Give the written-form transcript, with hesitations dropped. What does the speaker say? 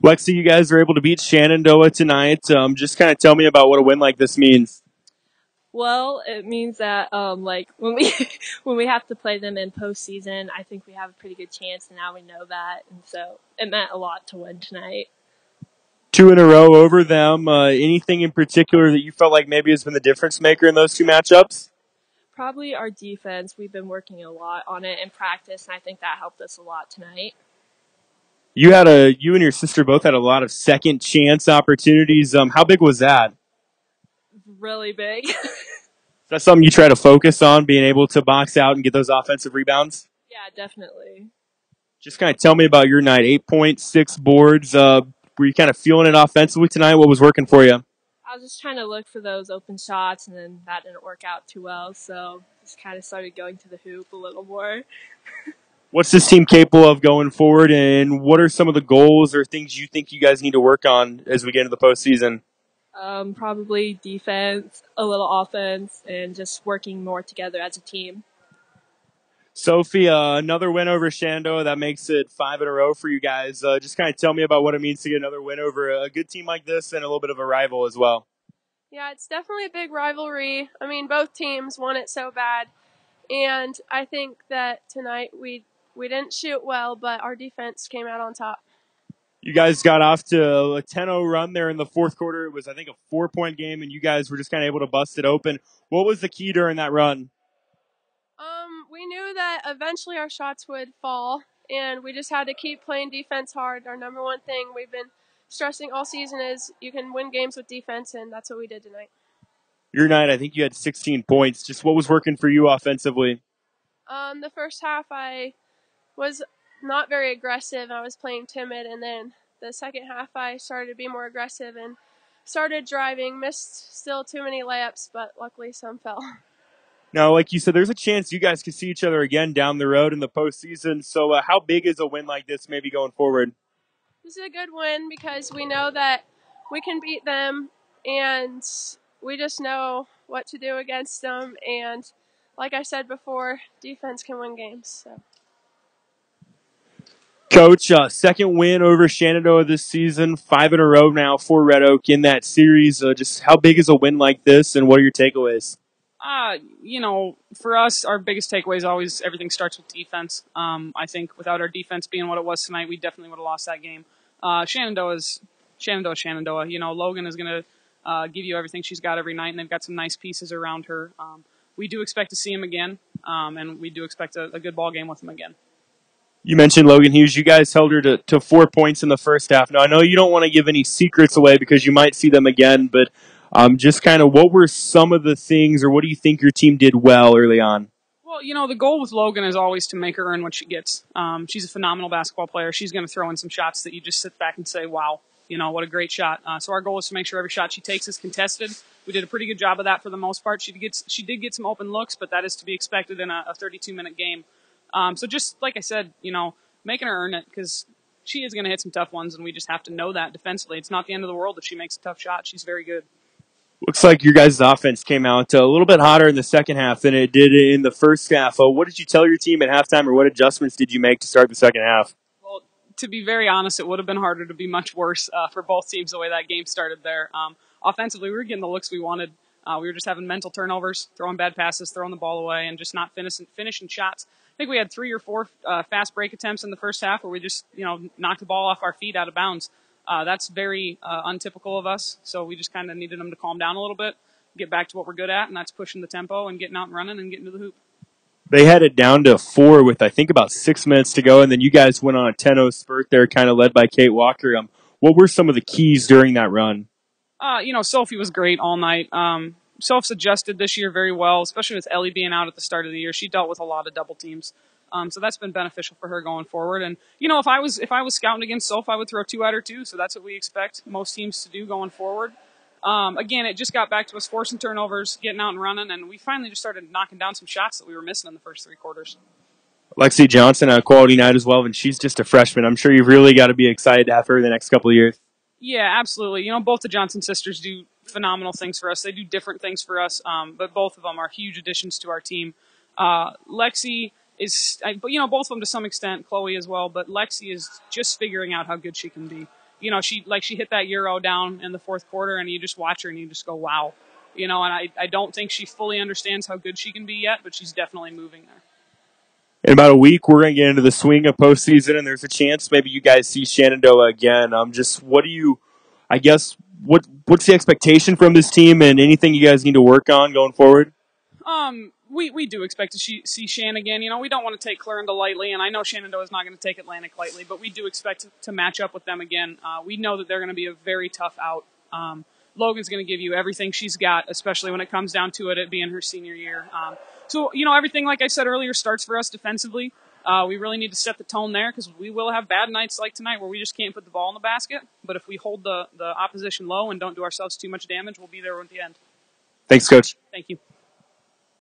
Lexi, you guys are able to beat Shenandoah tonight. Just kind of tell me about what a win like this means. Well, it means that like when we when we have to play them in postseason, I think we have a pretty good chance, and now we know that, and so it meant a lot to win tonight. Two in a row over them. Anything in particular that you felt like maybe has been the difference maker in those two matchups? Probably our defense. We've been working a lot on it in practice, and I think that helped us a lot tonight. You and your sister both had a lot of second chance opportunities. How big was that? Really big. Is that something you try to focus on, being able to box out and get those offensive rebounds? Yeah, definitely. Just kind of tell me about your night. 8.6 boards. Were you kind of feeling it offensively tonight? What was working for you? I was just trying to look for those open shots, and then that didn't work out too well, so just kind of started going to the hoop a little more. What's this team capable of going forward, and what are some of the goals or things you think you guys need to work on as we get into the postseason? Probably defense, a little offense, and just working more together as a team. Sophie, another win over Shenandoah. That makes it 5 in a row for you guys. Just kind of tell me about what it means to get another win over a good team like this and a little bit of a rival as well. Yeah, it's definitely a big rivalry. I mean, both teams want it so bad, and I think that tonight we didn't shoot well, but our defense came out on top. You guys got off to a 10-0 run there in the fourth quarter. It was, I think, a 4-point game, and you guys were just kind of able to bust it open. What was the key during that run? We knew that eventually our shots would fall, and we just had to keep playing defense hard. Our number one thing we've been stressing all season is you can win games with defense, and that's what we did tonight. Your night, I think you had 16 points. Just what was working for you offensively? The first half I was not very aggressive. I was playing timid, and then the second half I started to be more aggressive and started driving. Missed still too many layups, but luckily some fell. Now, like you said, there's a chance you guys could see each other again down the road in the postseason. So, how big is a win like this maybe going forward? This is a good win because we know that we can beat them, and we just know what to do against them. And like I said before, defense can win games. So. Coach, second win over Shenandoah this season, 5 in a row now for Red Oak in that series. Just how big is a win like this, and what are your takeaways? For us, our biggest takeaway is always everything starts with defense. I think without our defense being what it was tonight, we definitely would have lost that game. Shenandoah. Logan is going to give you everything she's got every night, and they've got some nice pieces around her. We do expect to see him again, and we do expect a good ball game with him again. You mentioned Logan Hughes. You guys held her to 4 points in the first half. Now, I know you don't want to give any secrets away because you might see them again, but just kind of what were some of the things, or what do you think your team did well early on? Well, the goal with Logan is always to make her earn what she gets. She's a phenomenal basketball player. She's going to throw in some shots that you just sit back and say, wow, what a great shot. So our goal is to make sure every shot she takes is contested. We did a pretty good job of that for the most part. She did get some open looks, but that is to be expected in a 32-minute game. So just like I said, making her earn it because she is going to hit some tough ones, and we just have to know that defensively. It's not the end of the world if she makes a tough shot. She's very good. Looks like your guys' offense came out a little bit hotter in the second half than it did in the first half. What did you tell your team at halftime, or what adjustments did you make to start the second half? Well, to be very honest, it would have been harder to be much worse for both teams the way that game started there. Offensively, we were getting the looks we wanted. We were just having mental turnovers, throwing bad passes, throwing the ball away, and just not finishing shots. I think we had 3 or 4 fast break attempts in the first half where we just, knocked the ball off our feet out of bounds. That's very untypical of us, so we just kind of needed them to calm down a little bit, get back to what we're good at, and that's pushing the tempo and getting out and running and getting to the hoop. They had it down to 4 with, I think, about 6 minutes to go, and then you guys went on a 10-0 spurt there, kind of led by Kate Walker. What were some of the keys during that run? Sophie was great all night. Soph's adjusted this year very well, especially with Ellie being out at the start of the year. She dealt with a lot of double teams. So that's been beneficial for her going forward. And, if I was scouting against Soph, I would throw 2 at her too. So that's what we expect most teams to do going forward. Again, it just got back to us forcing turnovers, getting out and running, and we finally just started knocking down some shots that we were missing in the first 3 quarters. Lexi Johnson had a quality night as well, and she's just a freshman. I'm sure you've really got to be excited to have her the next couple of years. Yeah, absolutely. Both the Johnson sisters do phenomenal things for us. They do different things for us, but both of them are huge additions to our team. Lexi is, both of them to some extent, Chloe as well, but Lexi is just figuring out how good she can be. she hit that Euro down in the fourth quarter, and you just watch her and you just go, wow. And I don't think she fully understands how good she can be yet, but she's definitely moving there. In about a week, we're going to get into the swing of postseason, and there's a chance maybe you guys see Shenandoah again. What do you, I guess, what's the expectation from this team, and anything you guys need to work on going forward? We do expect to see Shan again. We don't want to take Clarinda lightly, and I know Shenandoah is not going to take Atlantic lightly, but we do expect to match up with them again. We know that they're going to be a very tough out. Logan's going to give you everything she's got, especially when it comes down to it being her senior year. So everything, like I said earlier, starts for us defensively. We really need to set the tone there because we will have bad nights like tonight where we just can't put the ball in the basket. But if we hold the opposition low and don't do ourselves too much damage, we'll be there at the end. Thanks, Coach. Thank you.